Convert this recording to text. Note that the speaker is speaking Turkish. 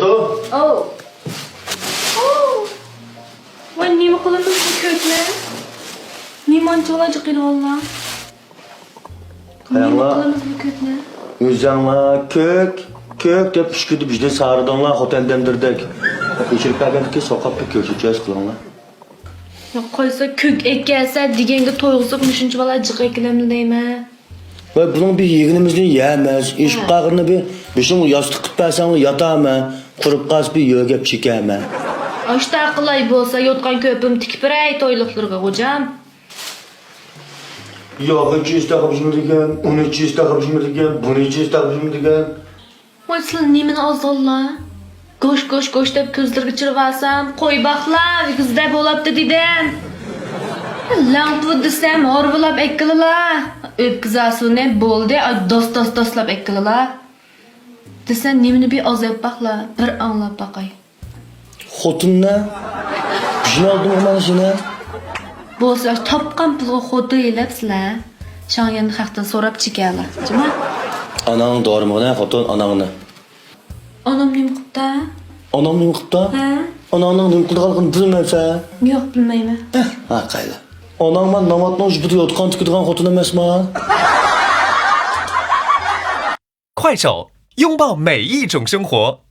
Foto. Oh. Oh. Vay nima qilamiz bu ko'kni? Nemancha olacak yine valla. Nima Allah. qilamiz bu ko'kni? Yüzyanla kök deb pishkirdi bizde sarıdanlar hotel demdirdik. Geçirip gelgendik ki sokak bir köşeceğiz kılanlar. Ya qo'ysa ko'k ekelsa deganga to'yg'izib shuncha bola jiq ekilamdi deyman. Ve bunun bir yeğenimizni yiyemez. İş bağırını bir şey yastık kıtpersen yatama. Kurup gaz bir yögep çekeme. Ashta qilay bo'lsa yotgan ko'pim tikpiray to'yliqlarga xo'jam. Yok 200 takıpışım degen, 1200 takıpışım degen, 1200 takıpışım degen. Voy sizlar nimani ozg'inlar? Go'sh deb ko'zlarga chirib olsam, qo'y baxtlar kuzda bo'libdi dedim. Lampu desam, horbilab ekkilalar. O'tkazasini bo'ldi, doslab ekkilalar. Desam, nimani bir ozab baxtlar, bir anglab baqay. Xotun ne? Bir şey aldım hemen işine. Bo'lsa topgan pulga xo'ti elabsizlar. Shongan haqdan so'rab chekalar. Jima? Ananın doğru mu ne xotun ananını? Onam nima qildi? Anam ne kıpta? Ha? Ananın ne kıpta bilmemse. Yo'q, bilmayman. Ha kayla. Anam ben namatla ucbudu yotkan tüküdüğün xotun emesme. 快手，拥抱每一种生活。